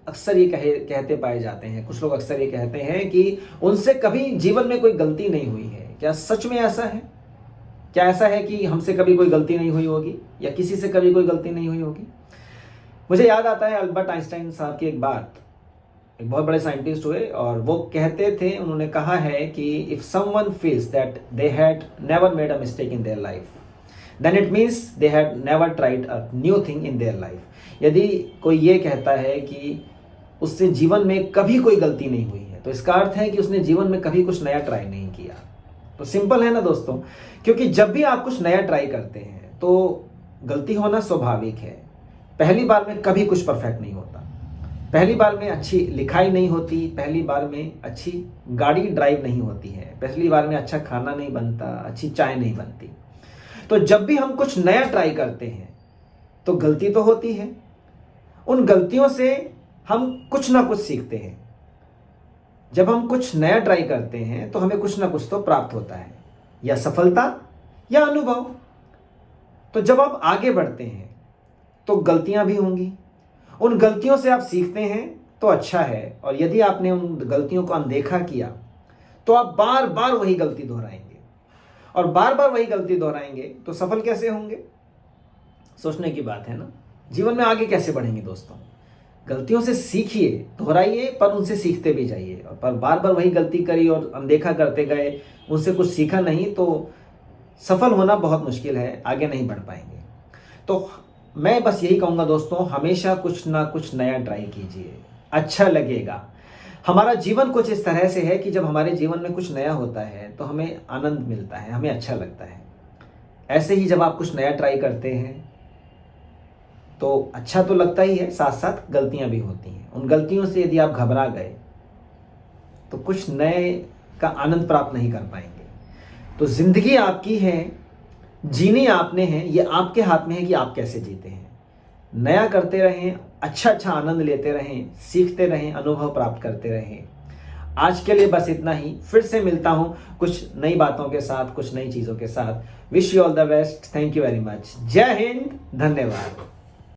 अक्सर ये कहते पाए जाते हैं, कुछ लोग अक्सर ये कहते हैं कि उनसे कभी जीवन में कोई गलती नहीं हुई है। क्या सच में ऐसा है? क्या ऐसा है कि हमसे कभी कोई गलती नहीं हुई होगी या किसी से कभी कोई गलती नहीं हुई होगी? मुझे याद आता है अल्बर्ट आइंस्टाइन साहब की एक बात। एक बहुत बड़े साइंटिस्ट हुए और वो कहते थे, उन्होंने कहा है कि if someone feels that they had never made a mistake in their life, then it means they had never tried a new thing in their life. यदि कोई ये कहता है कि उससे जीवन में कभी कोई गलती नहीं हुई है, तो इसका अर्थ है कि उसने जीवन में कभी कुछ नया ट्राई नहीं किया। तो सिंपल है ना दोस्तों, क्योंकि जब भी आप कुछ नया ट्राई करते हैं तो गलती होना स्वाभाविक है। पहली बार में कभी कुछ परफेक्ट नहीं होता, पहली बार में अच्छी लिखाई नहीं होती, पहली बार में अच्छी गाड़ी ड्राइव नहीं होती है, पहली बार में अच्छा खाना नहीं बनता, अच्छी चाय नहीं बनती। तो जब भी हम कुछ नया ट्राई करते हैं तो गलती तो होती है। उन गलतियों से हम कुछ ना कुछ सीखते हैं। जब हम कुछ नया ट्राई करते हैं तो हमें कुछ ना कुछ तो प्राप्त होता है, या सफलता या अनुभव। तो जब आप आगे बढ़ते हैं तो गलतियां भी होंगी, उन गलतियों से आप सीखते हैं तो अच्छा है। और यदि आपने उन गलतियों को अनदेखा किया तो आप बार बार वही गलती दोहराएंगे, और बार बार वही गलती दोहराएंगे तो सफल कैसे होंगे? सोचने की बात है ना। जीवन में आगे कैसे बढ़ेंगे दोस्तों? गलतियों से सीखिए, दोहराइए, पर उनसे सीखते भी जाइए। और पर बार बार वही गलती करी और अनदेखा करते गए, उनसे कुछ सीखा नहीं, तो सफल होना बहुत मुश्किल है, आगे नहीं बढ़ पाएंगे। तो मैं बस यही कहूँगा दोस्तों, हमेशा कुछ ना कुछ नया ट्राई कीजिए, अच्छा लगेगा। हमारा जीवन कुछ इस तरह से है कि जब हमारे जीवन में कुछ नया होता है तो हमें आनंद मिलता है, हमें अच्छा लगता है। ऐसे ही जब आप कुछ नया ट्राई करते हैं तो अच्छा तो लगता ही है, साथ साथ गलतियां भी होती हैं। उन गलतियों से यदि आप घबरा गए तो कुछ नए का आनंद प्राप्त नहीं कर पाएंगे। तो जिंदगी आपकी है, जीनी आपने है, ये आपके हाथ में है कि आप कैसे जीते हैं। नया करते रहें, अच्छा अच्छा आनंद लेते रहें, सीखते रहें, अनुभव प्राप्त करते रहें। आज के लिए बस इतना ही। फिर से मिलता हूं कुछ नई बातों के साथ, कुछ नई चीज़ों के साथ। Wish you all the best. Thank you very much. जय हिंद, धन्यवाद।